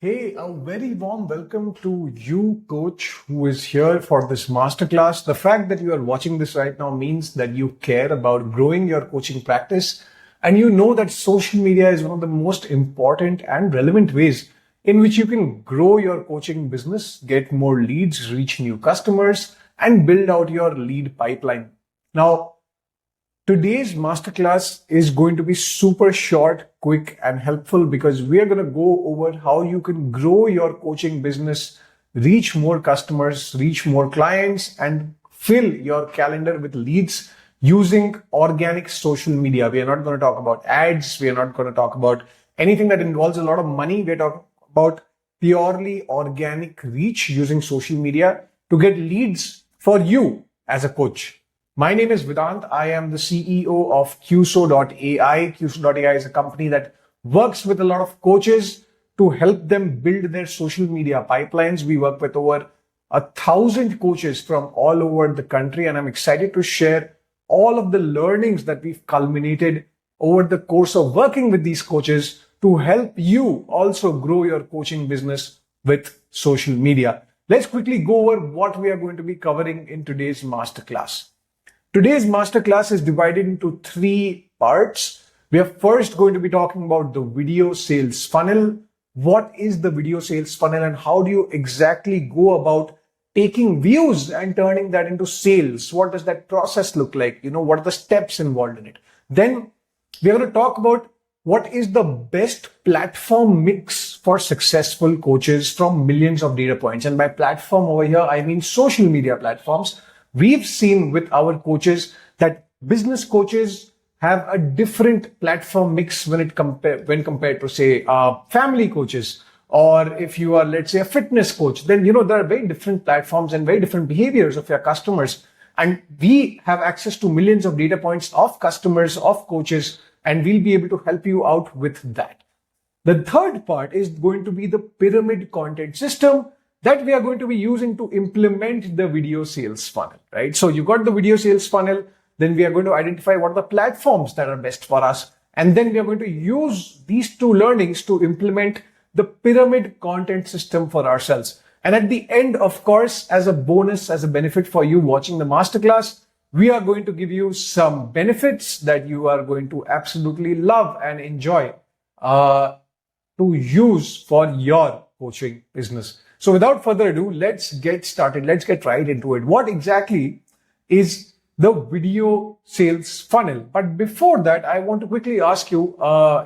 Hey, a very warm welcome to you, coach, who is here for this masterclass. The fact that you are watching this right now means that you care about growing your coaching practice, and you know that social media is one of the most important and relevant ways in which you can grow your coaching business, get more leads, reach new customers, and build out your lead pipeline. Now, today's masterclass is going to be super short, quick, and helpful because we are going to go over how you can grow your coaching business, reach more customers, reach more clients, and fill your calendar with leads using organic social media. We are not going to talk about ads. We are not going to talk about anything that involves a lot of money. We're talking about purely organic reach using social media to get leads for you as a coach. My name is Vedant. I am the CEO of quso.ai. Quso.ai is a company that works with a lot of coaches to help them build their social media pipelines. We work with over 1,000 coaches from all over the country, and I'm excited to share all of the learnings that we've culminated over the course of working with these coaches to help you also grow your coaching business with social media. Let's quickly go over what we are going to be covering in today's masterclass. Today's masterclass is divided into 3 parts. We are first going to be talking about the video sales funnel. What is the video sales funnel and how do you exactly go about taking views and turning that into sales? What does that process look like? What are the steps involved in it? Then we are going to talk about what is the best platform mix for successful coaches from millions of data points. And by platform over here, I mean social media platforms. We've seen with our coaches that business coaches have a different platform mix when compared to, say, family coaches. Or if you are, let's say, a fitness coach, then, there are very different platforms and very different behaviors of your customers. And we have access to millions of data points of customers, of coaches, and we'll be able to help you out with that. The third part is going to be the pyramid content system that we are going to be using to implement the video sales funnel, right? So you got the video sales funnel, then we are going to identify what are the platforms that are best for us. And then we are going to use these 2 learnings to implement the pyramid content system for ourselves. And at the end, of course, as a bonus, as a benefit for you watching the masterclass, we are going to give you some benefits that you are going to absolutely love and enjoy to use for your coaching business. So without further ado, let's get started. Let's get right into it. What exactly is the video sales funnel? But before that, I want to quickly ask you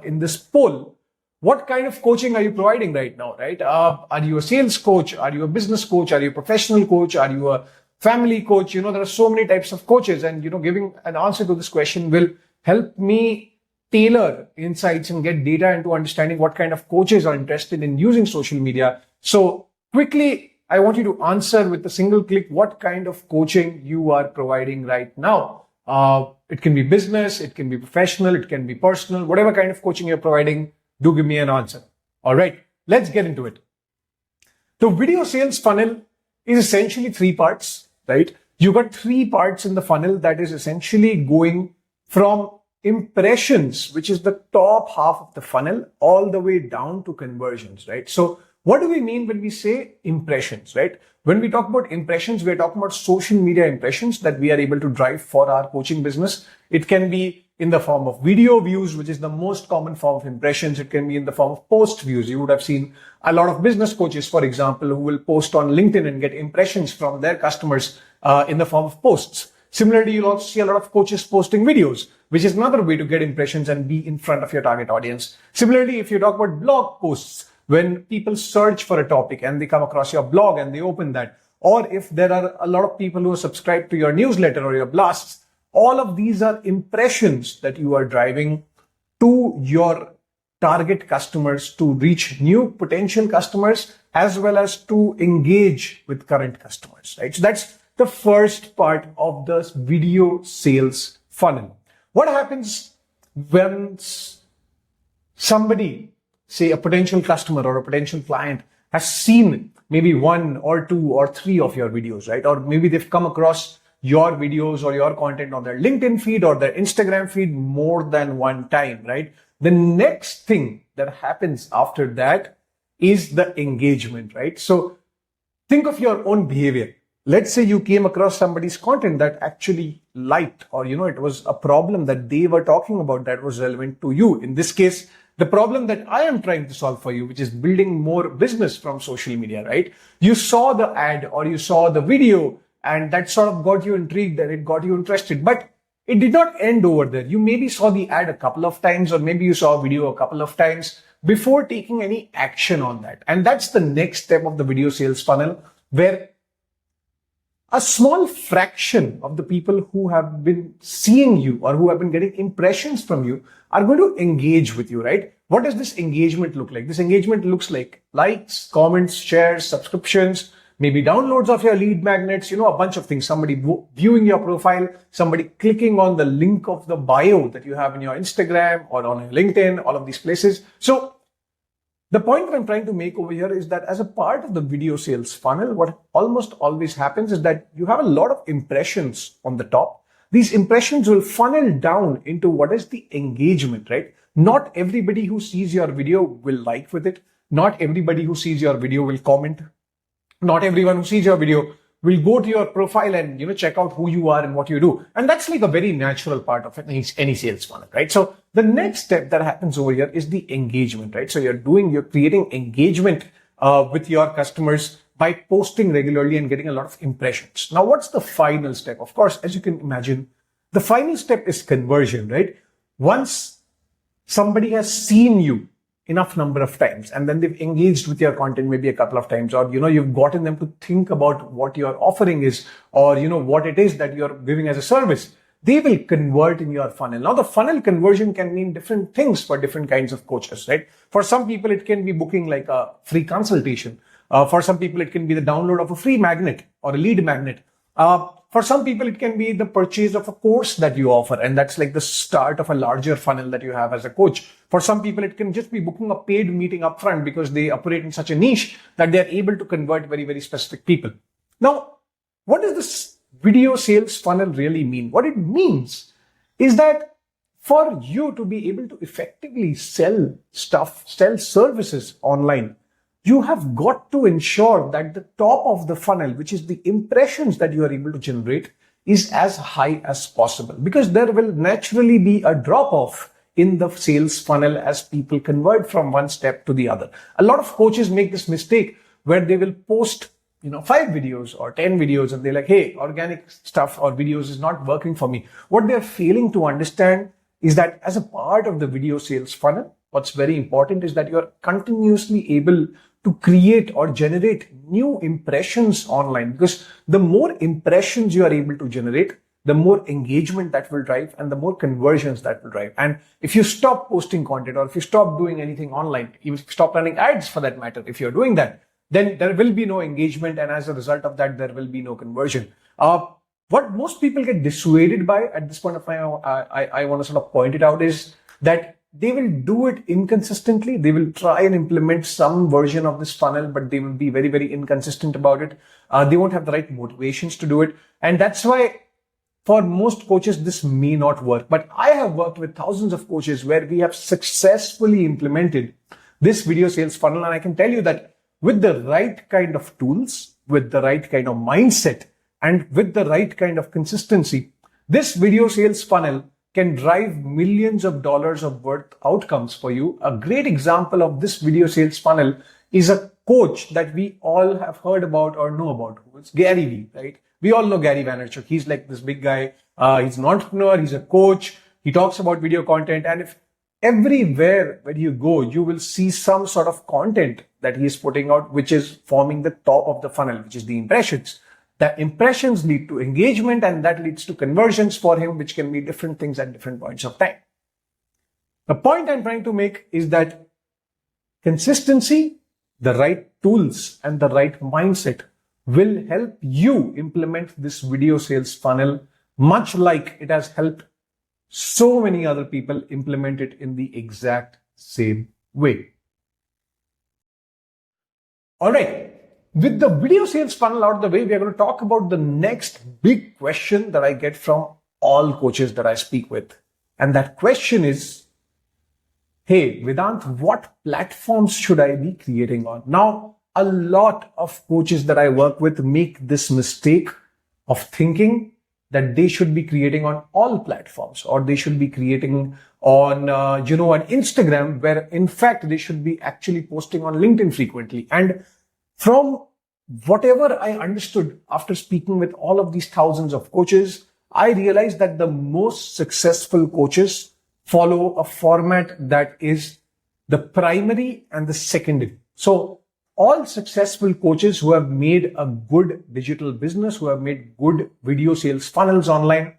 in this poll, what kind of coaching are you providing right now, right? Are you a sales coach? Are you a business coach? Are you a professional coach? Are you a family coach? There are so many types of coaches, and, giving an answer to this question will help me tailor insights and get data into understanding what kind of coaches are interested in using social media. So quickly, I want you to answer with a single click what kind of coaching you are providing right now. It can be business, it can be professional, it can be personal, whatever kind of coaching you're providing, do give me an answer. All right, let's get into it. The video sales funnel is essentially 3 parts, right? You got 3 parts in the funnel that is essentially going from impressions, which is the top half of the funnel, all the way down to conversions, right? So what do we mean when we say impressions, right? When we talk about impressions, we're talking about social media impressions that we are able to drive for our coaching business. It can be in the form of video views, which is the most common form of impressions. It can be in the form of post views. You would have seen a lot of business coaches, for example, who will post on LinkedIn and get impressions from their customers in the form of posts. Similarly, you'll also see a lot of coaches posting videos, which is another way to get impressions and be in front of your target audience. Similarly, if you talk about blog posts, when people search for a topic and they come across your blog and they open that, or if there are a lot of people who are subscribed to your newsletter or your blasts, all of these are impressions that you are driving to your target customers to reach new potential customers as well as to engage with current customers, right? So that's the first part of the video sales funnel. What happens when somebody, say a potential customer or a potential client, has seen maybe 1 or 2 or 3 of your videos, right? Or maybe they've come across your videos or your content on their LinkedIn feed or their Instagram feed more than one time, right? The next thing that happens after that is the engagement, right? So think of your own behavior. Let's say you came across somebody's content that actually liked, or it was a problem that they were talking about that was relevant to you. In this case, the problem that I am trying to solve for you, which is building more business from social media, right? You saw the ad or you saw the video and that sort of got you intrigued and it got you interested, but it did not end over there. You maybe saw the ad a couple of times, or maybe you saw a video a couple of times before taking any action on that. And that's the next step of the video sales funnel, where a small fraction of the people who have been seeing you or who have been getting impressions from you are going to engage with you, right? What does this engagement look like? This engagement looks like likes, comments, shares, subscriptions, maybe downloads of your lead magnets, a bunch of things. Somebody viewing your profile, somebody clicking on the link of the bio that you have in your Instagram or on your LinkedIn, all of these places. So the point that I'm trying to make over here is that as a part of the video sales funnel, what almost always happens is that you have a lot of impressions on the top. These impressions will funnel down into what is the engagement, right? Not everybody who sees your video will like with it. Not everybody who sees your video will comment. Not everyone who sees your video will go to your profile and check out who you are and what you do. And that's like a very natural part of any sales funnel, right? So the next step that happens over here is the engagement, right? So you're creating engagement with your customers by posting regularly and getting a lot of impressions. Now, what's the final step? Of course, as you can imagine, the final step is conversion, right? Once somebody has seen you enough number of times and then they've engaged with your content maybe a couple of times, or you've gotten them to think about what your offering is, or what it is that you're giving as a service, they will convert in your funnel. Now the funnel conversion can mean different things for different kinds of coaches, right? For some people it can be booking like a free consultation. For some people it can be the download of a free magnet or a lead magnet. For some people, it can be the purchase of a course that you offer, and that's like the start of a larger funnel that you have as a coach. For some people, it can just be booking a paid meeting upfront because they operate in such a niche that they're able to convert very, very specific people. Now, what does this video sales funnel really mean? What it means is that for you to be able to effectively sell stuff, sell services online, you have got to ensure that the top of the funnel, which is the impressions that you are able to generate, is as high as possible, because there will naturally be a drop off in the sales funnel as people convert from one step to the other. A lot of coaches make this mistake where they will post 5 videos or 10 videos and they're like, hey, organic stuff or videos is not working for me. What they're failing to understand is that as a part of the video sales funnel, what's very important is that you're continuously able to create or generate new impressions online, because the more impressions you are able to generate, the more engagement that will drive and the more conversions that will drive. And if you stop posting content, or if you stop doing anything online, even if you stop running ads for that matter, if you're doing that, then there will be no engagement, and as a result of that, there will be no conversion. What most people get dissuaded by at this point of time, I want to sort of point it out, is that they will do it inconsistently. They will try and implement some version of this funnel, but they will be very, very inconsistent about it. They won't have the right motivations to do it. And that's why for most coaches, this may not work. But I have worked with thousands of coaches where we have successfully implemented this video sales funnel. And I can tell you that with the right kind of tools, with the right kind of mindset, and with the right kind of consistency, this video sales funnel can drive millions of dollars of worth outcomes for you. A great example of this video sales funnel is a coach that we all have heard about or know about. It's Gary Vee, right? We all know Gary Vaynerchuk. He's like this big guy. He's an entrepreneur. He's a coach. He talks about video content. And if everywhere where you go, you will see some sort of content that he is putting out, which is forming the top of the funnel, which is the impressions. The impressions lead to engagement, and that leads to conversions for him, which can be different things at different points of time. The point I'm trying to make is that consistency, the right tools, and the right mindset will help you implement this video sales funnel, much like it has helped so many other people implement it in the exact same way. All right. With the video sales funnel out of the way, we are going to talk about the next big question that I get from all coaches that I speak with. And that question is, hey, Vedant, what platforms should I be creating on? Now, a lot of coaches that I work with make this mistake of thinking that they should be creating on all platforms, or they should be creating on, on Instagram, where in fact they should be actually posting on LinkedIn frequently. And from whatever I understood after speaking with all of these thousands of coaches, I realized that the most successful coaches follow a format that is the primary and the secondary. So all successful coaches who have made a good digital business, who have made good video sales funnels online,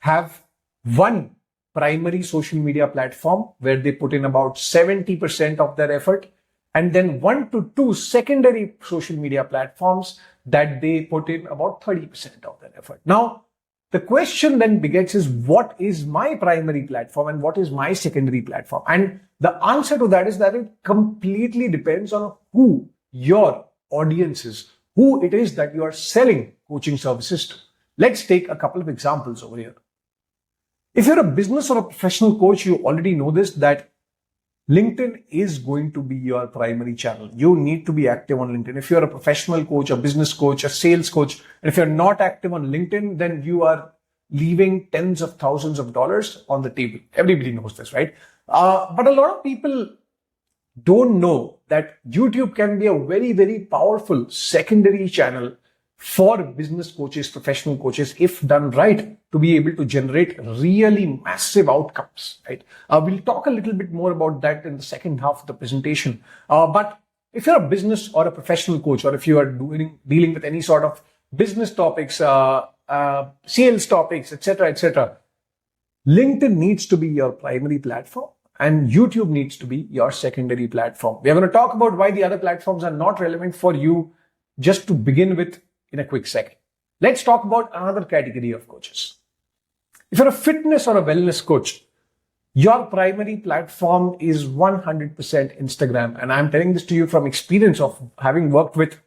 have one primary social media platform where they put in about 70% of their effort, and then 1 to 2 secondary social media platforms that they put in about 30% of their effort. Now, the question then begets is, what is my primary platform and what is my secondary platform? And the answer to that is that it completely depends on who your audience is, who it is that you are selling coaching services to. Let's take a couple of examples over here. If you're a business or a professional coach, you already know this, that LinkedIn is going to be your primary channel. You need to be active on LinkedIn. If you're a professional coach, a business coach, a sales coach, and if you're not active on LinkedIn, then you are leaving tens of thousands of dollars on the table. Everybody knows this, right? But a lot of people don't know that YouTube can be a very, very powerful secondary channel for business coaches, professional coaches, if done right, to be able to generate really massive outcomes, right? We'll talk a little bit more about that in the second half of the presentation. But if you're a business or a professional coach, or if you are dealing with any sort of business topics, sales topics, etc., LinkedIn needs to be your primary platform, and YouTube needs to be your secondary platform. We are going to talk about why the other platforms are not relevant for you just to begin with in a quick second. Let's talk about another category of coaches. If you're a fitness or a wellness coach, your primary platform is 100% Instagram. And I'm telling this to you from experience of having worked with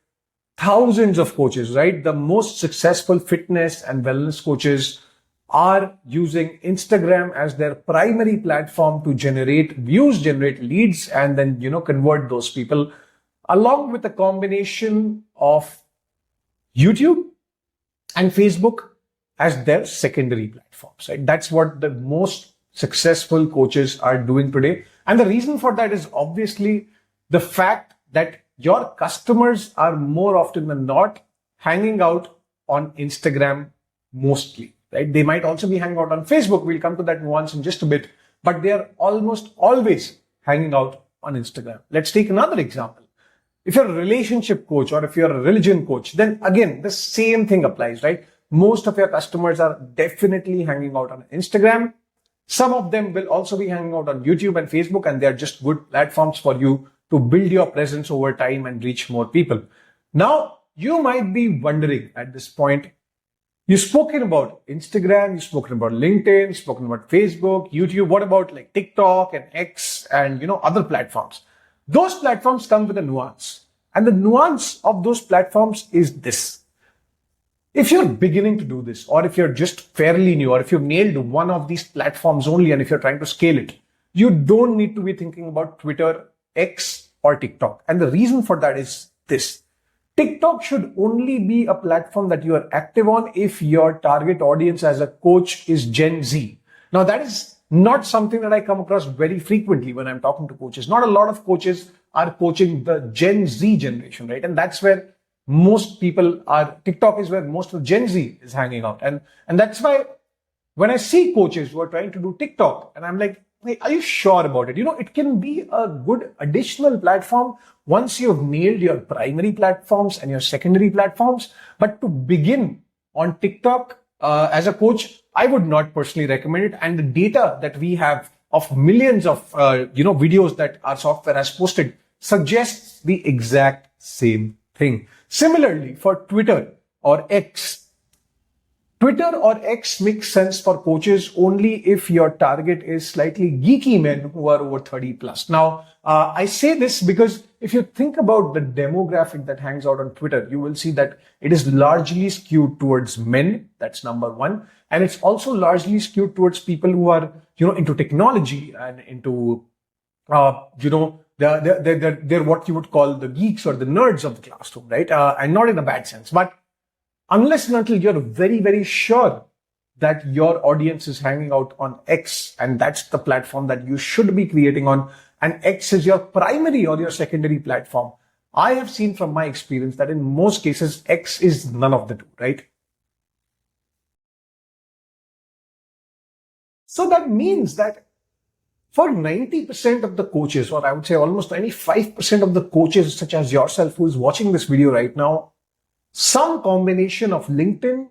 thousands of coaches, right? The most successful fitness and wellness coaches are using Instagram as their primary platform to generate views, generate leads, and then, convert those people, along with a combination of YouTube and Facebook as their secondary platforms, right? That's what the most successful coaches are doing today. And the reason for that is obviously the fact that your customers are more often than not hanging out on Instagram mostly, right? They might also be hanging out on Facebook. We'll come to that nuance in just a bit, but they are almost always hanging out on Instagram. Let's take another example. If you're a relationship coach or if you're a religion coach, then again, the same thing applies, right? Most of your customers are definitely hanging out on Instagram. Some of them will also be hanging out on YouTube and Facebook, and they're just good platforms for you to build your presence over time and reach more people. Now, you might be wondering at this point, you've spoken about Instagram, you've spoken about LinkedIn, you've spoken about Facebook, YouTube. What about like TikTok and X and, other platforms? Those platforms come with a nuance. And the nuance of those platforms is this. If you're beginning to do this, or if you're just fairly new, or if you've nailed one of these platforms only, and if you're trying to scale it, you don't need to be thinking about Twitter, X, or TikTok. And the reason for that is this. TikTok should only be a platform that you are active on if your target audience as a coach is Gen Z. Now, that is not something that I come across very frequently when I'm talking to coaches. Not a lot of coaches are coaching the Gen Z generation, right? And that's where most people are. TikTok is where most of Gen Z is hanging out. And that's why when I see coaches who are trying to do TikTok, and I'm like, hey, are you sure about it? It can be a good additional platform once you've nailed your primary platforms and your secondary platforms. But to begin on TikTok as a coach, I would not personally recommend it. And the data that we have of millions of, videos that our software has posted suggests the exact same thing. Similarly, for Twitter or X makes sense for coaches only if your target is slightly geeky men who are over 30 plus. Now, I say this because if you think about the demographic that hangs out on Twitter, you will see that it is largely skewed towards men. That's number one. And it's also largely skewed towards people who are, into technology and into they're what you would call the geeks or the nerds of the classroom, right? And not in a bad sense. But unless and until you're very, very sure that your audience is hanging out on X, and that's the platform that you should be creating on, and X is your primary or your secondary platform, I have seen from my experience that in most cases, X is none of the two, right? So that means that for 90% of the coaches, or I would say almost 95% of the coaches, such as yourself, who is watching this video right now, some combination of LinkedIn,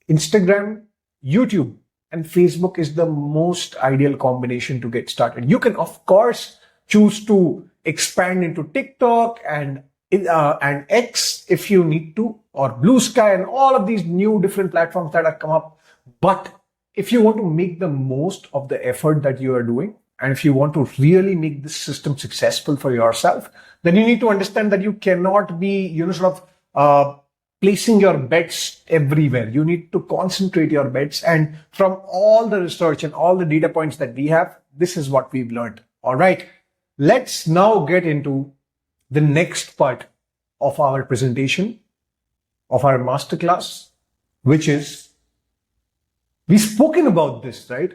Instagram, YouTube, and Facebook is the most ideal combination to get started. You can, of course, choose to expand into TikTok and X if you need to, or Blue Sky and all of these new different platforms that have come up. But if you want to make the most of the effort that you are doing, and if you want to really make this system successful for yourself, then you need to understand that you cannot be, placing your bets everywhere. You need to concentrate your bets. And from all the research and all the data points that we have, this is what we've learned. All right. Let's now get into the next part of our presentation, of our masterclass, which is, we've spoken about this, right?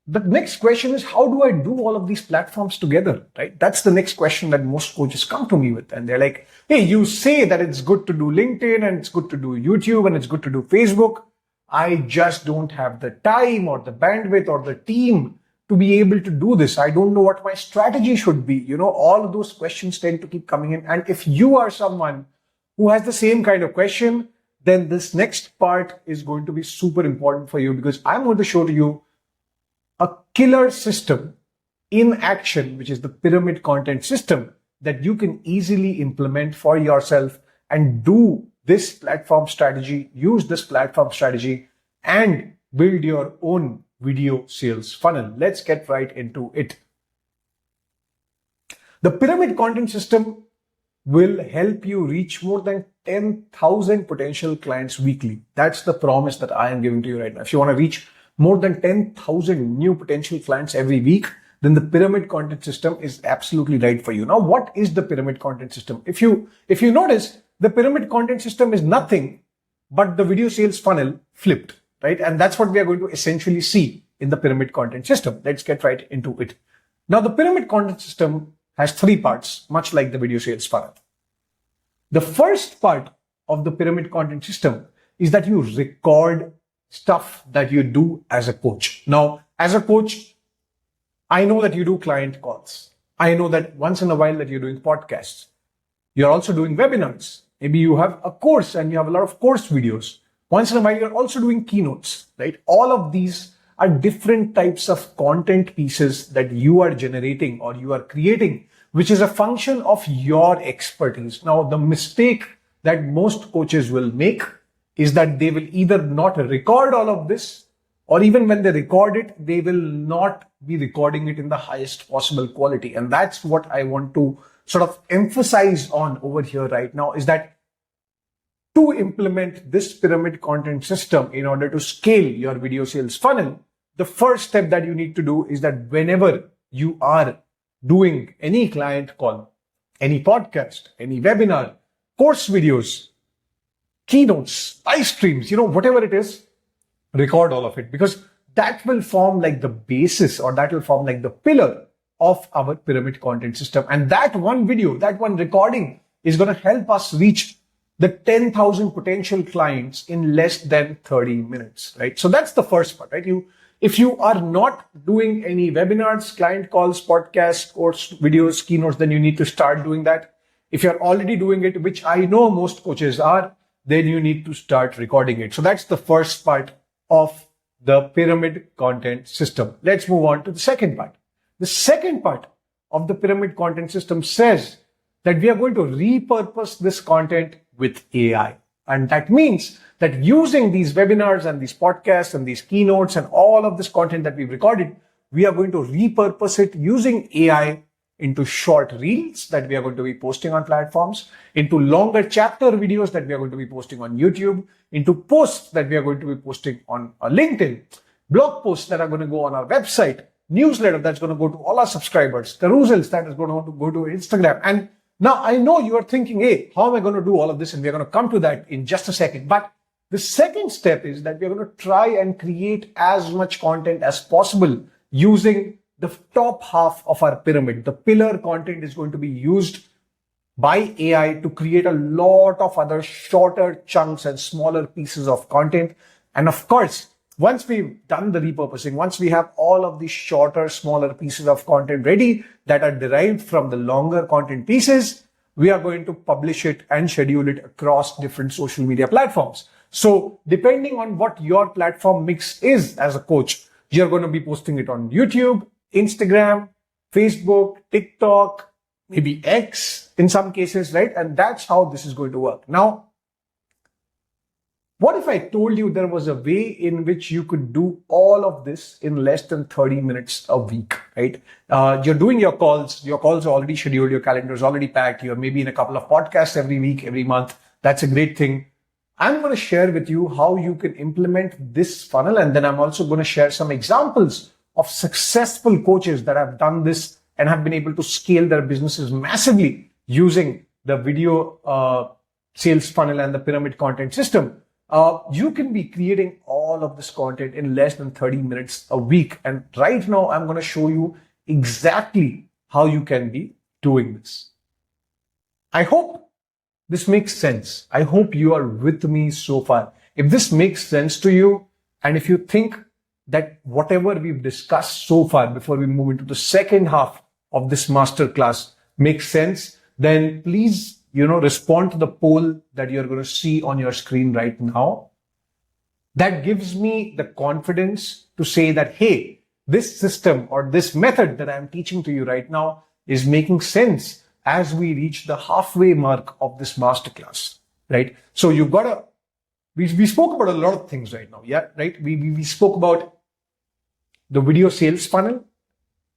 The next question is, how do I do all of these platforms together, right? That's the next question that most coaches come to me with. And they're like, hey, you say that it's good to do LinkedIn and it's good to do YouTube and it's good to do Facebook. I just don't have the time or the bandwidth or the team to be able to do this. I don't know what my strategy should be. All of those questions tend to keep coming in. And if you are someone who has the same kind of question, then this next part is going to be super important for you, because I'm going to show you a killer system in action, which is the pyramid content system that you can easily implement for yourself and do this platform strategy, use this platform strategy, and build your own video sales funnel. Let's get right into it. The pyramid content system will help you reach more than 10,000 potential clients weekly. That's the promise that I am giving to you right now. If you want to reach more than 10,000 new potential clients every week, then the pyramid content system is absolutely right for you. Now, what is the pyramid content system? If you notice, the pyramid content system is nothing but the video sales funnel flipped, right? And that's what we are going to essentially see in the pyramid content system. Let's get right into it. Now, the pyramid content system has three parts, much like the video sales funnel. The first part of the pyramid content system is that you record stuff that you do as a coach. Now, as a coach, I know that you do client calls. I know that once in a while that you're doing podcasts. You're also doing webinars. Maybe you have a course and you have a lot of course videos. Once in a while, you're also doing keynotes, right? All of these are different types of content pieces that you are generating or you are creating, which is a function of your expertise. Now, the mistake that most coaches will make is that they will either not record all of this, or even when they record it, they will not be recording it in the highest possible quality. And that's what I want to sort of emphasize on over here right now, is that to implement this pyramid content system in order to scale your video sales funnel, the first step that you need to do is that whenever you are doing any client call, any podcast, any webinar, course videos, keynotes, live streams, whatever it is, record all of it, because that will form like the basis, or that will form like the pillar of our pyramid content system. And that one video, that one recording is going to help us reach the 10,000 potential clients in less than 30 minutes, right? So that's the first part, right? If you are not doing any webinars, client calls, podcasts, course videos, keynotes, then you need to start doing that. If you're already doing it, which I know most coaches are, then you need to start recording it. So that's the first part of the pyramid content system. Let's move on to the second part. The second part of the pyramid content system says that we are going to repurpose this content with AI. And that means that using these webinars and these podcasts and these keynotes and all of this content that we've recorded, we are going to repurpose it using AI into short reels that we are going to be posting on platforms, into longer chapter videos that we are going to be posting on YouTube, into posts that we are going to be posting on LinkedIn, blog posts that are going to go on our website, newsletter that's going to go to all our subscribers, carousels that is going to go to Instagram. And now I know you are thinking, hey, how am I going to do all of this? And we're going to come to that in just a second. But the second step is that we're going to try and create as much content as possible using the top half of our pyramid. The pillar content is going to be used by AI to create a lot of other shorter chunks and smaller pieces of content. And of course, once we've done the repurposing, once we have all of these shorter, smaller pieces of content ready that are derived from the longer content pieces, we are going to publish it and schedule it across different social media platforms. So depending on what your platform mix is as a coach, you're going to be posting it on YouTube, Instagram, Facebook, TikTok, maybe X in some cases, right? And that's how this is going to work. Now, what if I told you there was a way in which you could do all of this in less than 30 minutes a week, right? You're doing your calls are already scheduled, your calendar is already packed, you're maybe in a couple of podcasts every week, every month. That's a great thing. I'm going to share with you how you can implement this funnel. And then I'm also going to share some examples of successful coaches that have done this and have been able to scale their businesses massively using the video sales funnel and the pyramid content system. You can be creating all of this content in less than 30 minutes a week. And right now, I'm going to show you exactly how you can be doing this. I hope this makes sense. I hope you are with me so far. If this makes sense to you, and if you think that whatever we've discussed so far before we move into the second half of this masterclass makes sense, then please respond to the poll that you're going to see on your screen right now. That gives me the confidence to say that, hey, this system or this method that I'm teaching to you right now is making sense as we reach the halfway mark of this masterclass, right? So you've got to, we spoke about a lot of things right now, yeah, right? We spoke about the video sales funnel.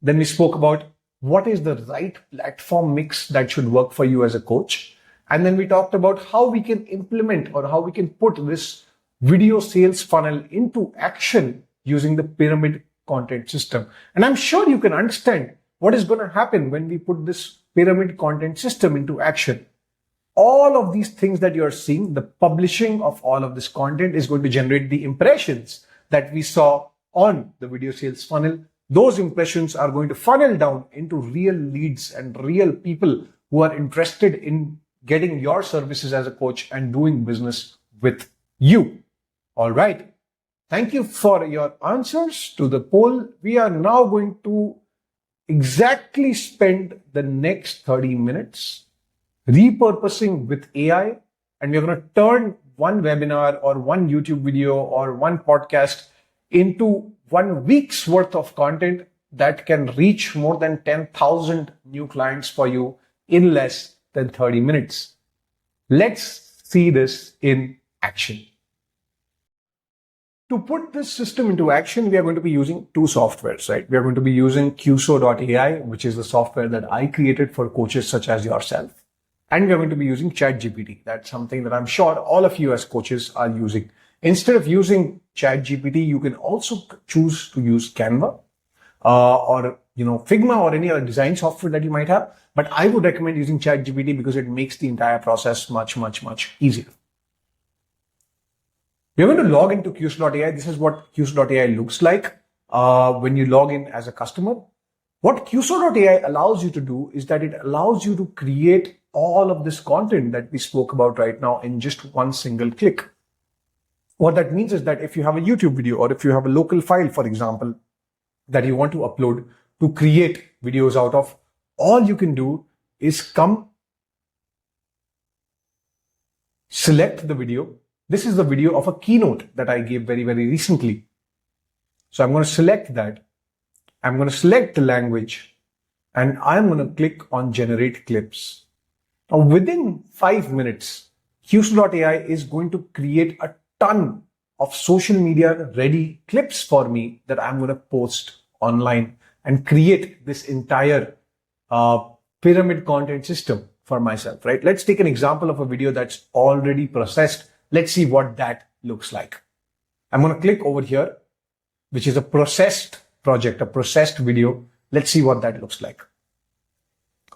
Then we spoke about what is the right platform mix that should work for you as a coach. And then we talked about how we can implement or how we can put this video sales funnel into action using the pyramid content system. And I'm sure you can understand what is going to happen when we put this pyramid content system into action. All of these things that you're seeing, the publishing of all of this content is going to generate the impressions that we saw on the video sales funnel. Those impressions are going to funnel down into real leads and real people who are interested in getting your services as a coach and doing business with you. All right. Thank you for your answers to the poll. We are now going to exactly spend the next 30 minutes repurposing with AI, and we're going to turn one webinar or one YouTube video or one podcast into 1 week's worth of content that can reach more than 10,000 new clients for you in less than 30 minutes. Let's see this in action. To put this system into action, we are going to be using two softwares, right? We are going to be using quso.ai, which is the software that I created for coaches such as yourself. And we are going to be using ChatGPT. That's something that I'm sure all of you as coaches are using. Instead of using ChatGPT, you can also choose to use Canva or Figma or any other design software that you might have. But I would recommend using ChatGPT because it makes the entire process much, much, much easier. We're going to log into quso.ai. This is what quso.ai looks like when you log in as a customer. What quso.ai allows you to do is that it allows you to create all of this content that we spoke about right now in just one single click. What that means is that if you have a YouTube video or if you have a local file, for example, that you want to upload to create videos out of, all you can do is come, select the video. This is the video of a keynote that I gave very, very recently. So I'm going to select that. I'm going to select the language and I'm going to click on generate clips. Now within 5 minutes, quso.ai is going to create a ton of social media ready clips for me that I'm going to post online and create this entire pyramid content system for myself, right? Let's take an example of a video that's already processed. Let's see what that looks like. I'm going to click over here, which is a processed project, a processed video. Let's see what that looks like.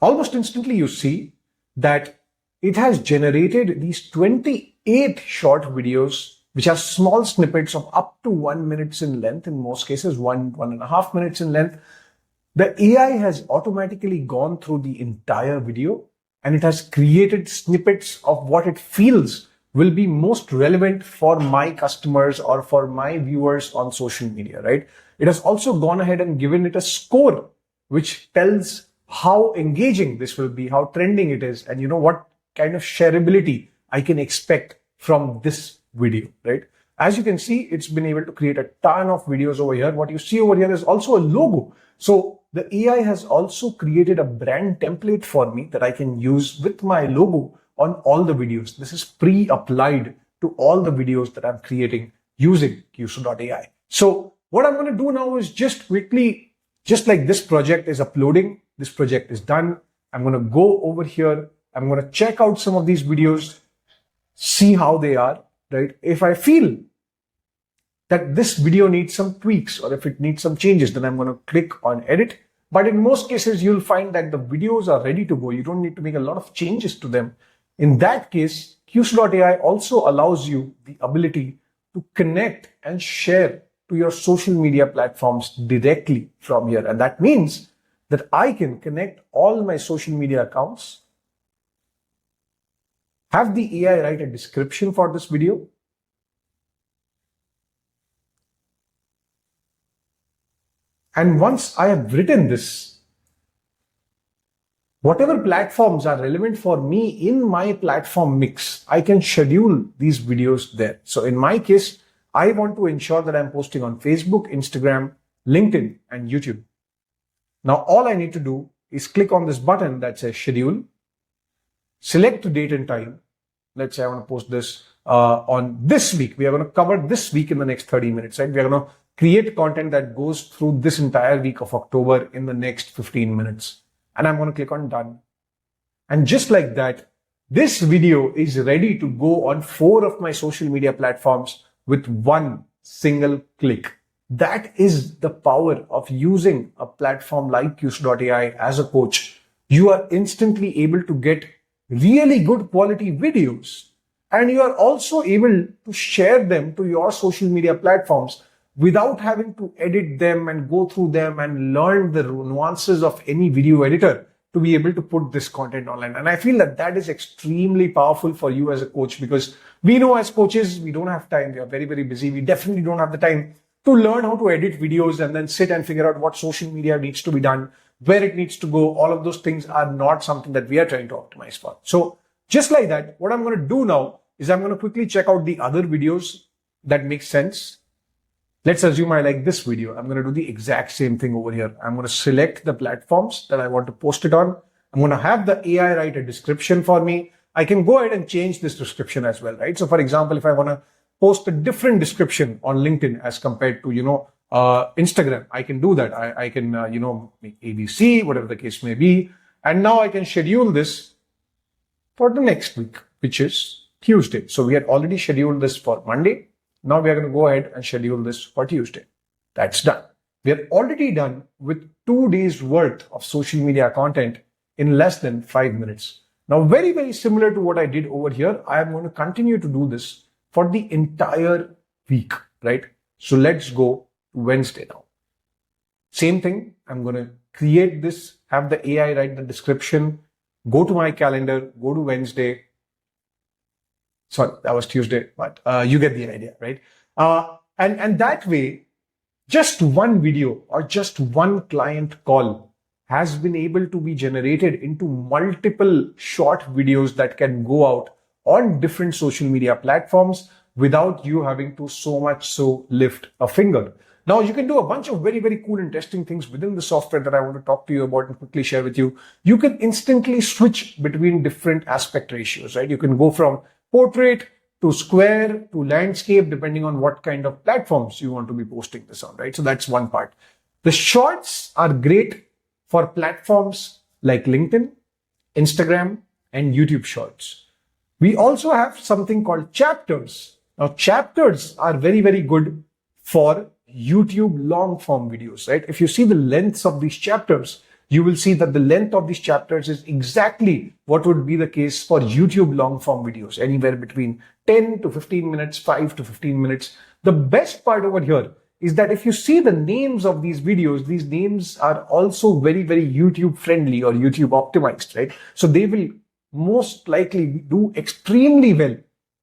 Almost instantly, you see that it has generated these 28 short videos, which are small snippets of up to 1 minute in length, in most cases, 1.5 minutes in length. The AI has automatically gone through the entire video and it has created snippets of what it feels will be most relevant for my customers or for my viewers on social media, right? It has also gone ahead and given it a score, which tells how engaging this will be, how trending it is, and what kind of shareability I can expect from this video, right? As you can see, it's been able to create a ton of videos over here. What you see over here is also a logo. So the AI has also created a brand template for me that I can use with my logo on all the videos. This is pre-applied to all the videos that I'm creating using quso.ai. So what I'm going to do now is just quickly, just like this project is uploading, this project is done. I'm going to go over here. I'm going to check out some of these videos, see how they are, right? If I feel that this video needs some tweaks or if it needs some changes, then I'm going to click on edit. But in most cases, you'll find that the videos are ready to go. You don't need to make a lot of changes to them. In that case, quso.ai also allows you the ability to connect and share to your social media platforms directly from here. And that means that I can connect all my social media accounts, have the AI write a description for this video, and once I have written this, whatever platforms are relevant for me in my platform mix, I can schedule these videos there. So in my case, I want to ensure that I'm posting on Facebook, Instagram, LinkedIn, and YouTube. Now, all I need to do is click on this button that says schedule, select the date and time. Let's say I want to post this on this week. We are going to cover this week in the next 30 minutes, right? We are going to create content that goes through this entire week of October in the next 15 minutes. And I'm going to click on done. And just like that, this video is ready to go on 4 of my social media platforms with one single click. That is the power of using a platform like quso.ai as a coach. You are instantly able to get really good quality videos, and you are also able to share them to your social media platforms without having to edit them and go through them and learn the nuances of any video editor to be able to put this content online. And I feel that that is extremely powerful for you as a coach, because we know as coaches, we don't have time. We are very, very busy. We definitely don't have the time to learn how to edit videos and then sit and figure out what social media needs to be done, where it needs to go. All of those things are not something that we are trying to optimize for. So just like that, what I'm going to do now is I'm going to quickly check out the other videos that make sense. Let's assume I like this video. I'm going to do the exact same thing over here. I'm going to select the platforms that I want to post it on. I'm going to have the AI write a description for me. I can go ahead and change this description as well, right? So for example, if I want to post a different description on LinkedIn as compared to, Instagram, I can do that. I can, make ABC, whatever the case may be. And now I can schedule this for the next week, which is Tuesday. So we had already scheduled this for Monday. Now we are going to go ahead and schedule this for Tuesday. That's done. We are already done with 2 days worth of social media content in less than 5 minutes. Now, very, very similar to what I did over here, I am going to continue to do this for the entire week, right? So let's go to Wednesday now. Same thing. I'm going to create this, have the AI write the description, go to my calendar, go to Wednesday. Sorry, that was Tuesday, but you get the idea, right? And that way, just one video or just one client call has been able to be generated into multiple short videos that can go out on different social media platforms without you having to so lift a finger. Now, you can do a bunch of very, very cool, interesting things within the software that I want to talk to you about and quickly share with you. You can instantly switch between different aspect ratios, right? You can go from portrait to square to landscape, depending on what kind of platforms you want to be posting this on, right? So that's one part. The shorts are great for platforms like LinkedIn, Instagram, and YouTube Shorts. We also have something called chapters. Now, chapters are very, very good for YouTube long form videos, right? If you see the lengths of these chapters, you will see that the length of these chapters is exactly what would be the case for YouTube long form videos, anywhere between 10 to 15 minutes, 5 to 15 minutes. The best part over here is that if you see the names of these videos, these names are also very, very YouTube friendly or YouTube optimized, right? So they will most likely do extremely well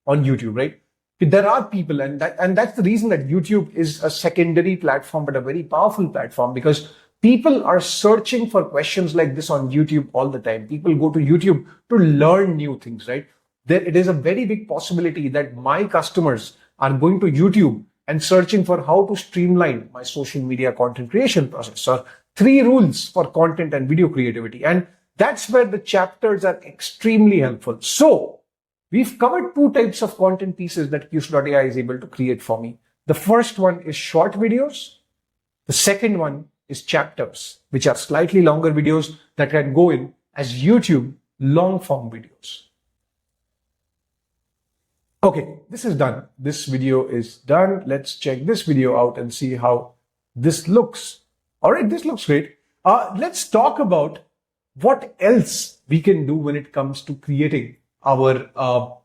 on YouTube, right? There are people, and that's the reason that YouTube is a secondary platform, but a very powerful platform, because people are searching for questions like this on YouTube all the time. People go to YouTube to learn new things, right? It is a very big possibility that my customers are going to YouTube and searching for how to streamline my social media content creation process, or 3 rules for content and video creativity. And that's where the chapters are extremely helpful. So we've covered 2 types of content pieces that quso.ai is able to create for me. The first one is short videos. The second one is chapters, which are slightly longer videos that can go in as YouTube long form videos. Okay, this is done. This video is done. Let's check this video out and see how this looks. All right, this looks great. Let's talk about what else we can do when it comes to creating our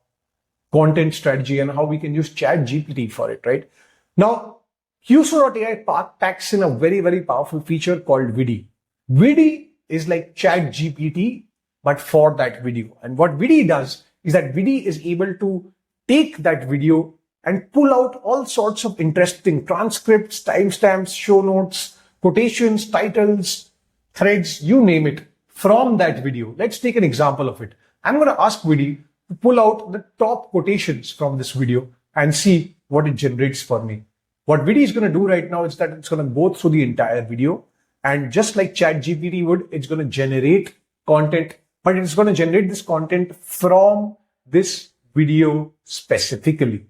content strategy and how we can use ChatGPT for it, right? Now, quso.ai packs in a very, very powerful feature called Vidyo. Vidyo is like ChatGPT, but for that video. And what Vidyo does is that Vidyo is able to take that video and pull out all sorts of interesting transcripts, timestamps, show notes, quotations, titles, threads, you name it, from that video. Let's take an example of it. I'm going to ask Vidyo to pull out the top quotations from this video and see what it generates for me. What Vidyo is going to do right now is that it's going to go through the entire video, and just like ChatGPT would, it's going to generate content, but it's going to generate this content from this video specifically.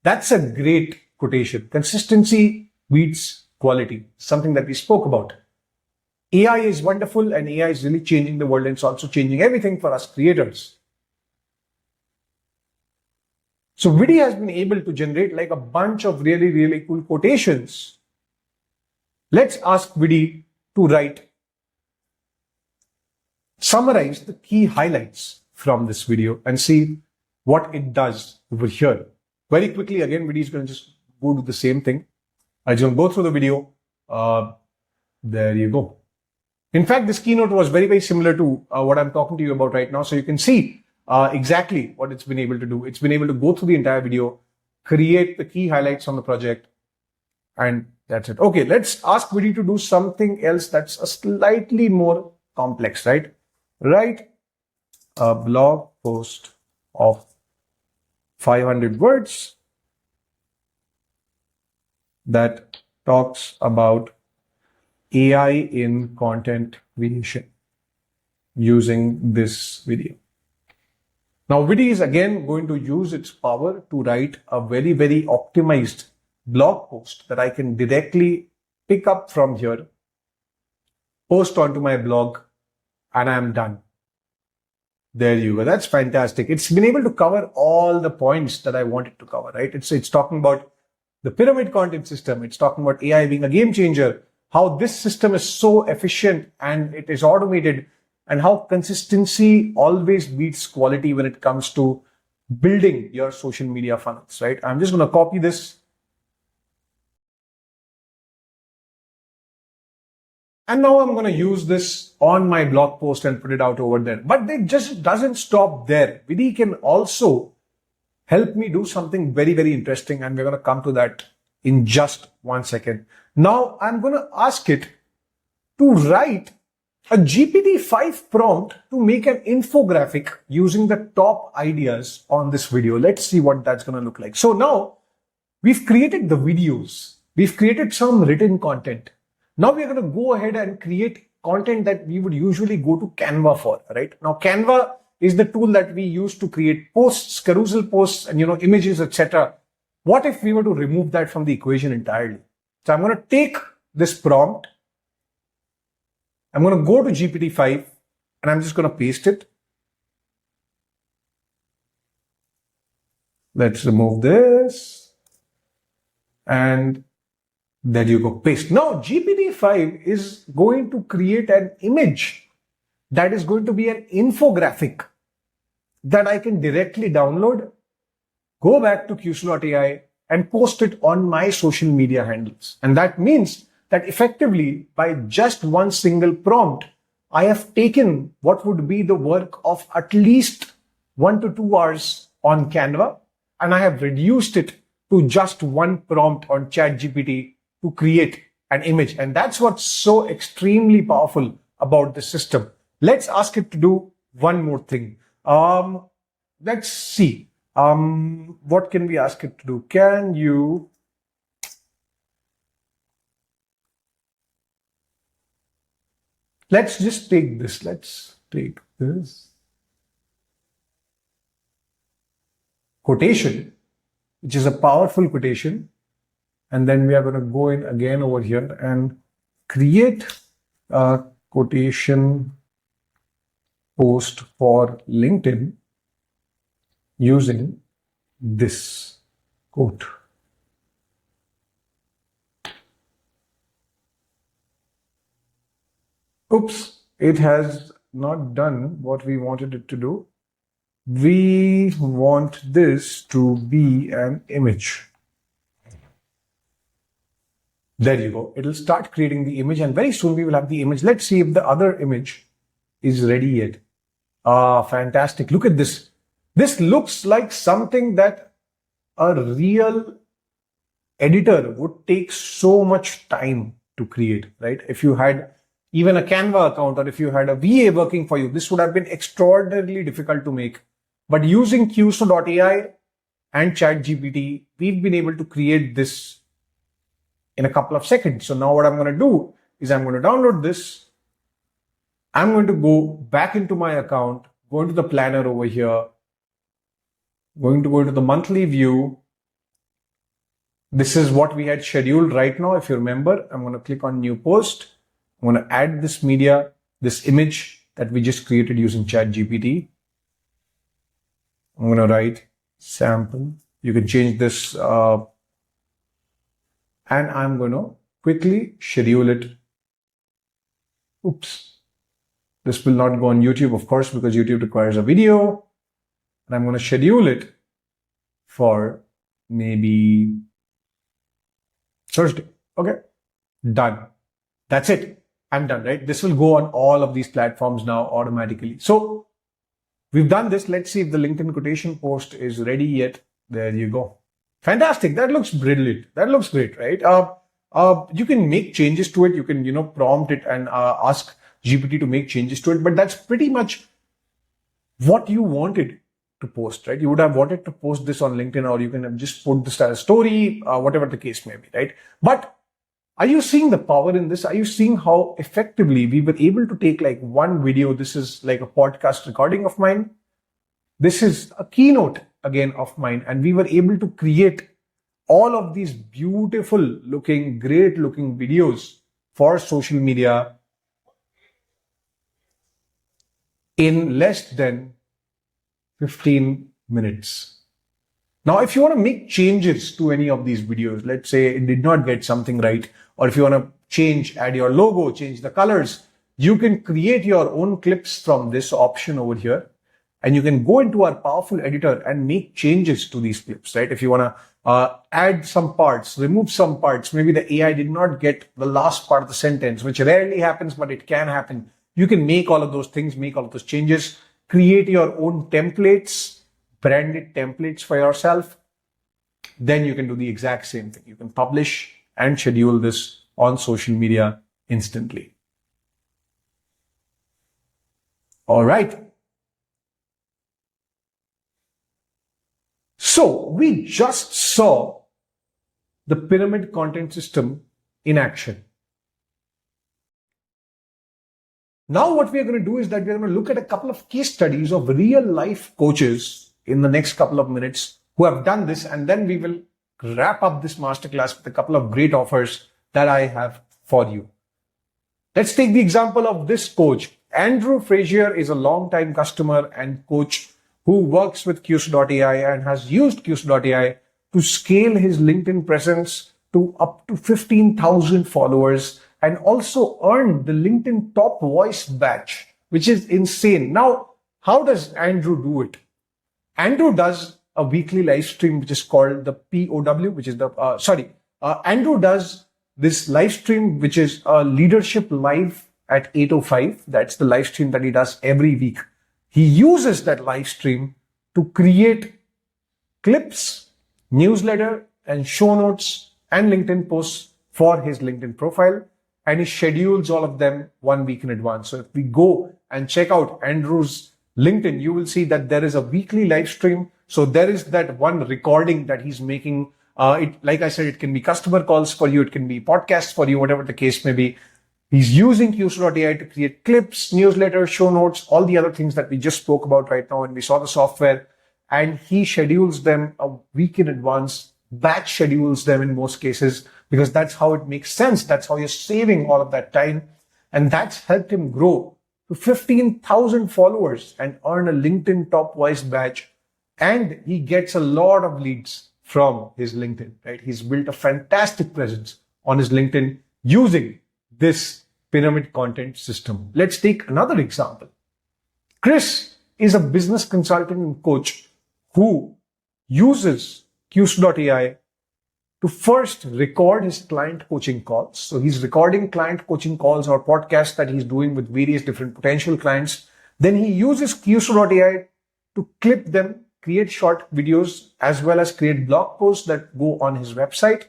That's a great quotation. Consistency beats quality, something that we spoke about. AI is wonderful, and AI is really changing the world, and it's also changing everything for us creators. So Vidyo has been able to generate like a bunch of really, really cool quotations. Let's ask Vidyo to summarize the key highlights from this video and see what it does over here. Very quickly, again, Vidyo is going to just go do the same thing. I'm going to go through the video. There you go. In fact, this keynote was very, very similar to what I'm talking to you about right now. So you can see exactly what it's been able to do. It's been able to go through the entire video, create the key highlights on the project, and that's it. Okay, let's ask Vidyo to do something else that's a slightly more complex, right? Write a blog post of 500 words that talks about AI in content creation using this video. Now, Vidyo is again going to use its power to write a very, very optimized blog post that I can directly pick up from here, post onto my blog, and I'm done. There you go. That's fantastic. It's been able to cover all the points that I wanted to cover, right? It's talking about the pyramid content system. It's talking about AI being a game changer, how this system is so efficient and it is automated, and how consistency always beats quality when it comes to building your social media funnels, right? I'm just going to copy this. And now I'm going to use this on my blog post and put it out over there. But it just doesn't stop there. Vidyo can also help me do something very, very interesting. And we're going to come to that in just 1 second. Now I'm going to ask it to write a GPT-5 prompt to make an infographic using the top ideas on this video. Let's see what that's going to look like. So now we've created the videos. We've created some written content. Now we're going to go ahead and create content that we would usually go to Canva for, right? Now Canva is the tool that we use to create posts, carousel posts, and images, etc. What if we were to remove that from the equation entirely? So I'm going to take this prompt. I'm going to go to GPT-5 and I'm just going to paste it. Let's remove this. And There you go, paste. Now, GPT-5 is going to create an image that is going to be an infographic that I can directly download, go back to quso.ai and post it on my social media handles. And that means that effectively, by just one single prompt, I have taken what would be the work of at least 1 to 2 hours on Canva, and I have reduced it to just one prompt on ChatGPT to create an image. And that's what's so extremely powerful about the system. Let's ask it to do one more thing. Let's see. What can we ask it to do? Can you let's just take this. Let's take this quotation, which is a powerful quotation. And then we are going to go in again over here and create a quotation post for LinkedIn using this quote. Oops, it has not done what we wanted it to do. We want this to be an image. There you go. It'll start creating the image, and very soon we will have the image. Let's see if the other image is ready yet. Fantastic. Look at this. This looks like something that a real editor would take so much time to create, right? If you had even a Canva account or if you had a VA working for you, this would have been extraordinarily difficult to make. But using quso.ai and ChatGPT, we've been able to create this in a couple of seconds. So now what I'm going to do is I'm going to download this. I'm going to go back into my account, go into the planner over here, going to go into the monthly view. This is what we had scheduled right now. If you remember, I'm going to click on new post. I'm going to add this media, this image that we just created using ChatGPT. I'm going to write sample. You can change this, and I'm going to quickly schedule it. Oops. This will not go on YouTube, of course, because YouTube requires a video. And I'm going to schedule it for maybe Thursday. Okay. Done. That's it. I'm done, right? This will go on all of these platforms now automatically. So we've done this. Let's see if the LinkedIn quotation post is ready yet. There you go. Fantastic. That looks brilliant. That looks great, right? You can make changes to it. You can, prompt it and ask GPT to make changes to it. But that's pretty much what you wanted to post, right? You would have wanted to post this on LinkedIn, or you can have just put this as a story, whatever the case may be, right? But are you seeing the power in this? Are you seeing how effectively we were able to take like one video? This is like a podcast recording of mine. This is a keynote again of mine. And we were able to create all of these beautiful looking, great looking videos for social media in less than 15 minutes. Now, if you want to make changes to any of these videos, let's say it did not get something right, or if you want to add your logo, change the colors, you can create your own clips from this option over here. And you can go into our powerful editor and make changes to these clips, right? If you want to add some parts, remove some parts, maybe the AI did not get the last part of the sentence, which rarely happens, but it can happen. You can make all of those things, make all of those changes, create your own templates, branded templates for yourself. Then you can do the exact same thing. You can publish and schedule this on social media instantly. All right. So we just saw the pyramid content system in action. Now what we are going to do is that we are going to look at a couple of case studies of real life coaches in the next couple of minutes who have done this, and then we will wrap up this masterclass with a couple of great offers that I have for you. Let's take the example of this coach. Andrew Frazier is a long-time customer and coach who works with quso.ai and has used quso.ai to scale his LinkedIn presence to up to 15,000 followers and also earned the LinkedIn Top Voice badge, which is insane. Now, how does Andrew do it? Andrew does a weekly live stream, which is called the POW, which is Andrew does this live stream, which is a leadership live at 8:05. That's the live stream that he does every week. He uses that live stream to create clips, newsletter, and show notes and LinkedIn posts for his LinkedIn profile. And he schedules all of them 1 week in advance. So if we go and check out Andrew's LinkedIn, you will see that there is a weekly live stream. So there is that one recording that he's making. Like I said, it can be customer calls for you. It can be podcasts for you, whatever the case may be. He's using quso.ai to create clips, newsletters, show notes, all the other things that we just spoke about right now when we saw the software. And he schedules them a week in advance, batch schedules them in most cases, because that's how it makes sense. That's how you're saving all of that time. And that's helped him grow to 15,000 followers and earn a LinkedIn Top Voice badge. And he gets a lot of leads from his LinkedIn, right? He's built a fantastic presence on his LinkedIn using this pyramid content system. Let's take another example. Chris is a business consultant and coach who uses quso.ai to first record his client coaching calls. So he's recording client coaching calls or podcasts that he's doing with various different potential clients. Then he uses quso.ai to clip them, create short videos, as well as create blog posts that go on his website.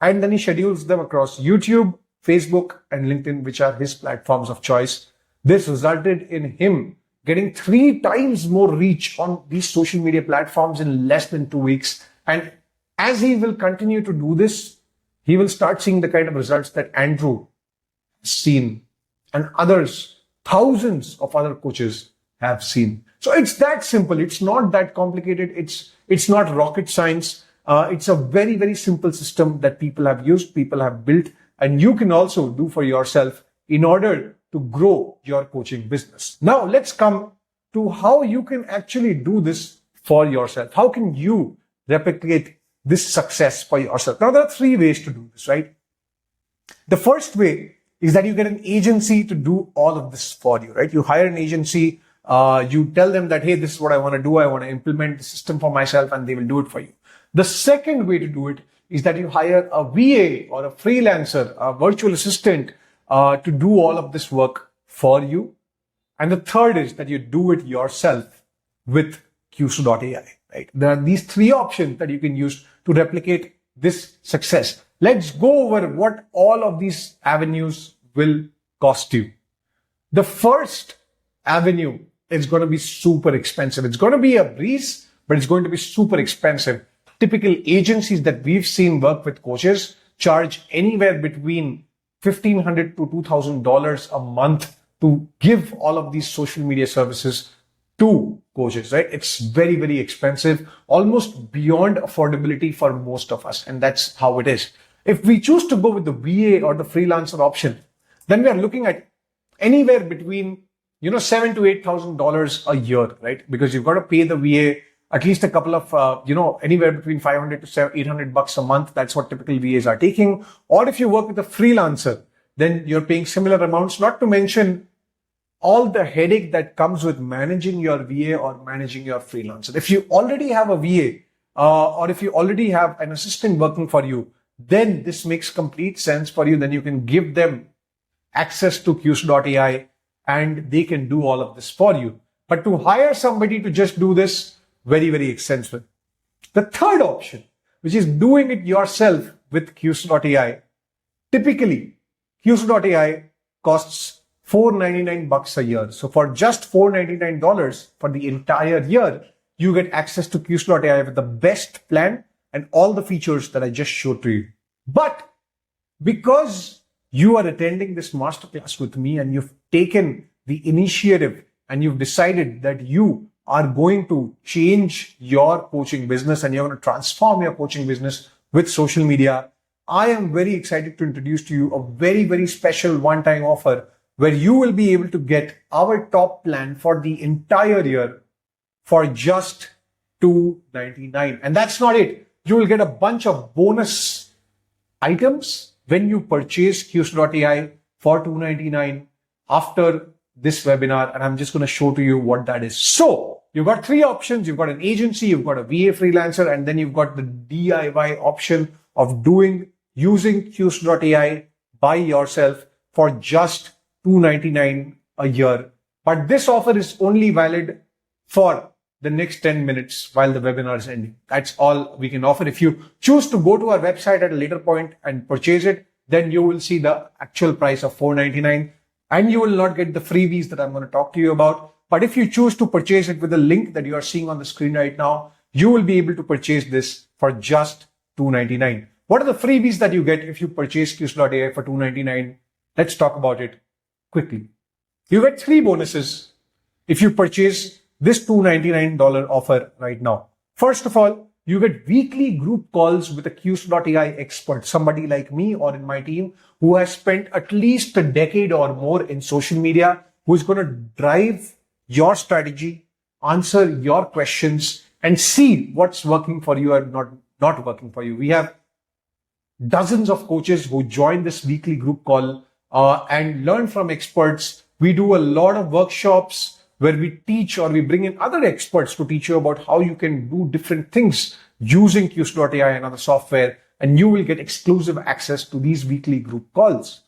And then he schedules them across YouTube, Facebook, and LinkedIn, which are his platforms of choice. This resulted in him getting 3 times more reach on these social media platforms in less than 2 weeks. And as he will continue to do this, he will start seeing the kind of results that Andrew has seen and others, thousands of other coaches have seen. So it's that simple. It's not that complicated. It's not rocket science. It's a very, very simple system that people have used, people have built, and you can also do for yourself in order to grow your coaching business. Now, let's come to how you can actually do this for yourself. How can you replicate this success for yourself? Now, there are 3 ways to do this, right? The first way is that you get an agency to do all of this for you, right? You hire an agency, you tell them that, hey, this is what I want to do. I want to implement the system for myself, and they will do it for you. The second way to do it is that you hire a VA or a freelancer, a virtual assistant, to do all of this work for you. And the third is that you do it yourself with quso.ai, right? There are these 3 options that you can use to replicate this success. Let's go over what all of these avenues will cost you. The first avenue is going to be super expensive. It's going to be a breeze, but it's going to be super expensive. Typical agencies that we've seen work with coaches charge anywhere between $1,500 to $2,000 a month to give all of these social media services to coaches, right? It's very, very expensive, almost beyond affordability for most of us. And that's how it is. If we choose to go with the VA or the freelancer option, then we are looking at anywhere between, $7,000 to $8,000 a year, right? Because you've got to pay the VA at least a couple of, anywhere between $500 to $800 a month. That's what typical VAs are taking. Or if you work with a freelancer, then you're paying similar amounts, not to mention all the headache that comes with managing your VA or managing your freelancer. If you already have a VA, or if you already have an assistant working for you, then this makes complete sense for you. Then you can give them access to quso.ai and they can do all of this for you. But to hire somebody to just do this, very, very expensive. The third option, which is doing it yourself with quso.ai, typically quso.ai costs $499 a year. So for just $499 for the entire year, you get access to quso.ai with the best plan and all the features that I just showed to you. But because you are attending this masterclass with me and you've taken the initiative and you've decided that you are going to change your coaching business and you're going to transform your coaching business with social media, I am very excited to introduce to you a very, very special one-time offer where you will be able to get our top plan for the entire year for just $299. And that's not it. You will get a bunch of bonus items when you purchase quso.ai for $299 after this webinar, and I'm just going to show to you what that is. So you've got three options. You've got an agency, you've got a VA freelancer, and then you've got the DIY option of using quso.ai by yourself for just $299 a year. But this offer is only valid for the next 10 minutes while the webinar is ending. That's all we can offer. If you choose to go to our website at a later point and purchase it, then you will see the actual price of $499 and you will not get the freebies that I'm going to talk to you about. But if you choose to purchase it with the link that you are seeing on the screen right now, you will be able to purchase this for just $299. What are the freebies that you get if you purchase quso.ai for $299? Let's talk about it quickly. You get 3 bonuses if you purchase this $299 offer right now. First of all, you get weekly group calls with a quso.ai expert, somebody like me or in my team who has spent at least a decade or more in social media, who is going to drive your strategy, answer your questions, and see what's working for you and not working for you. We have dozens of coaches who join this weekly group call and learn from experts. We do a lot of workshops where we teach or we bring in other experts to teach you about how you can do different things using quso.ai and other software, and you will get exclusive access to these weekly group calls.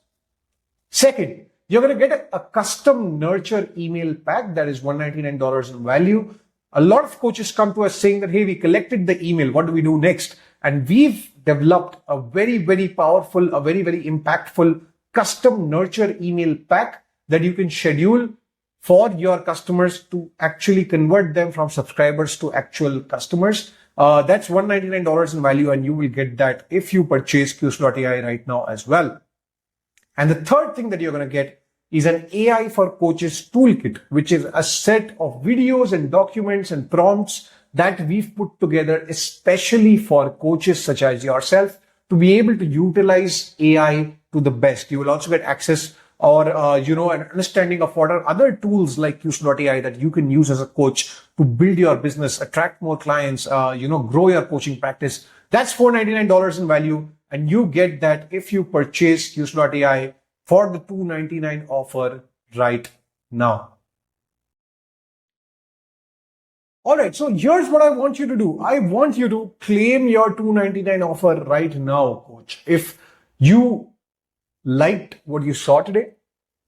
Second, you're going to get a custom nurture email pack that is $199 in value. A lot of coaches come to us saying that, hey, we collected the email. What do we do next? And we've developed a very, very powerful, a very, very impactful custom nurture email pack that you can schedule for your customers to actually convert them from subscribers to actual customers. That's $199 in value, and you will get that if you purchase quso.ai right now as well. And the third thing that you're going to get is an AI for Coaches toolkit, which is a set of videos and documents and prompts that we've put together especially for coaches such as yourself to be able to utilize AI to the best. You will also get access or an understanding of what are other tools like quso.ai that you can use as a coach to build your business, attract more clients, grow your coaching practice. That's $499 in value, and you get that if you purchase quso.ai for the $299 offer right now. All right, so here's what I want you to do. I want you to claim your $299 offer right now, coach. If you liked what you saw today,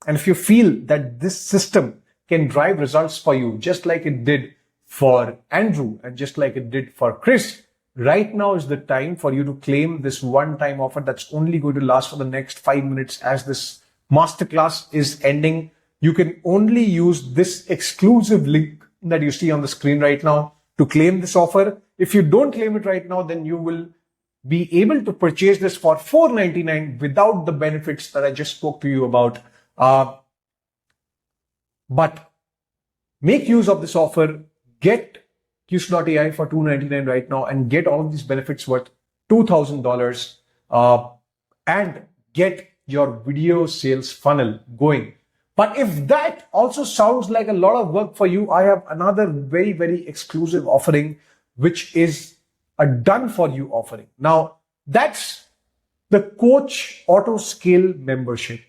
and if you feel that this system can drive results for you, just like it did for Andrew and just like it did for Chris, right now is the time for you to claim this one-time offer that's only going to last for the next 5 minutes as this masterclass is ending. You can only use this exclusive link that you see on the screen right now to claim this offer. If you don't claim it right now, then you will be able to purchase this for $499 without the benefits that I just spoke to you about. But make use of this offer, get quso.ai for $299 right now and get all of these benefits worth $2,000 and get your video sales funnel going. But if that also sounds like a lot of work for you, I have another very, very exclusive offering, which is a done for you offering. Now, that's the Coach Auto Scale membership.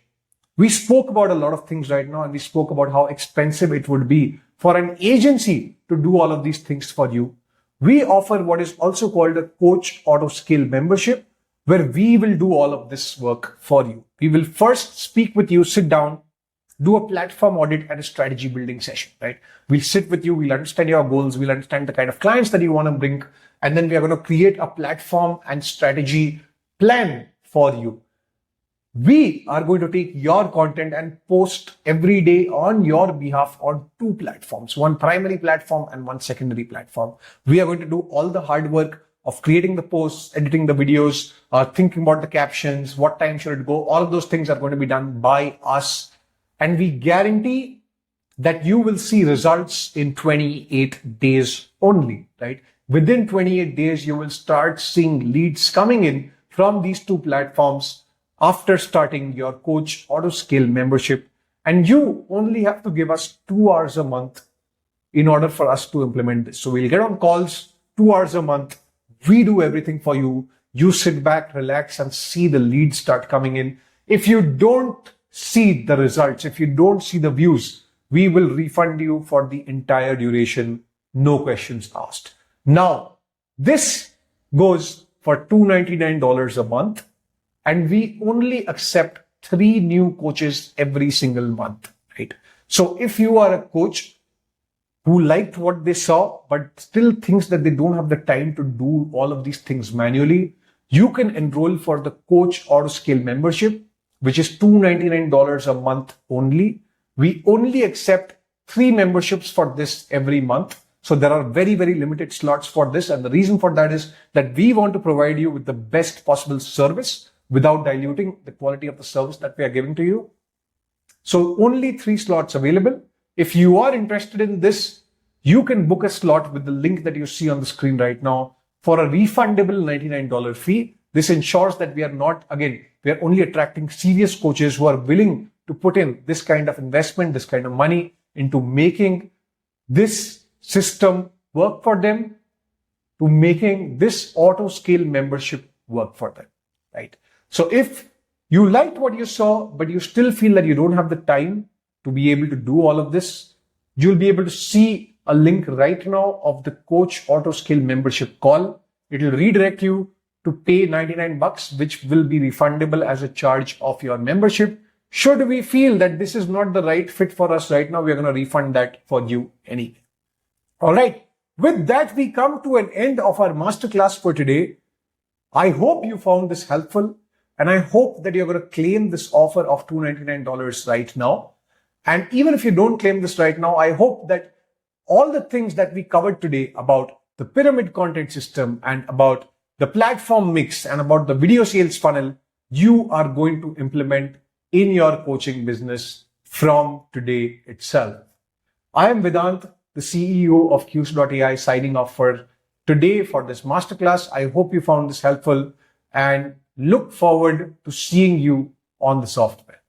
We spoke about a lot of things right now, and we spoke about how expensive it would be for an agency to do all of these things for you. We offer what is also called a Coach Auto Scale membership, where we will do all of this work for you. We will first speak with you, sit down, do a platform audit and a strategy building session, right? We'll sit with you, we'll understand your goals, we'll understand the kind of clients that you want to bring, and then we are going to create a platform and strategy plan for you. We are going to take your content and post every day on your behalf on 2 platforms, one primary platform and one secondary platform. We are going to do all the hard work of creating the posts, editing the videos, thinking about the captions, what time should it go. All of those things are going to be done by us. And we guarantee that you will see results in 28 days only, right? Within 28 days, you will start seeing leads coming in from these 2 platforms after starting your Coach Auto Scale membership. And you only have to give us 2 hours a month in order for us to implement this. So we'll get on calls 2 hours a month. We do everything for you. you sit back, relax, and see the leads start coming in. If you don't see the results, if you don't see the views, we will refund you for the entire duration, no questions asked. Now, this goes for $299 a month, and we only accept 3 new coaches every single month, right? So if you are a coach who liked what they saw, but still thinks that they don't have the time to do all of these things manually, you can enroll for the Coach Auto Scale membership, which is $299 a month only. We only accept 3 memberships for this every month. So there are very, very limited slots for this. And the reason for that is that we want to provide you with the best possible service without diluting the quality of the service that we are giving to you. So only 3 slots available. If you are interested in this, you can book a slot with the link that you see on the screen right now for a refundable $99 fee. This ensures that we are only attracting serious coaches who are willing to put in this kind of investment, this kind of money into making this system work for them, to making this auto scale membership work for them, right? So if you liked what you saw, but you still feel that you don't have the time to be able to do all of this, you'll be able to see a link right now of the Coach Auto Scale membership call. It will redirect you to pay $99, which will be refundable as a charge of your membership. Should we feel that this is not the right fit for us right now, we're going to refund that for you anyway. All right. With that, we come to an end of our masterclass for today. I hope you found this helpful, and I hope that you're going to claim this offer of $299 right now. And even if you don't claim this right now, I hope that all the things that we covered today about the pyramid content system and about the platform mix and about the video sales funnel, you are going to implement in your coaching business from today itself. I am Vedant, the CEO of quso.ai, signing off for today for this masterclass. I hope you found this helpful and look forward to seeing you on the software.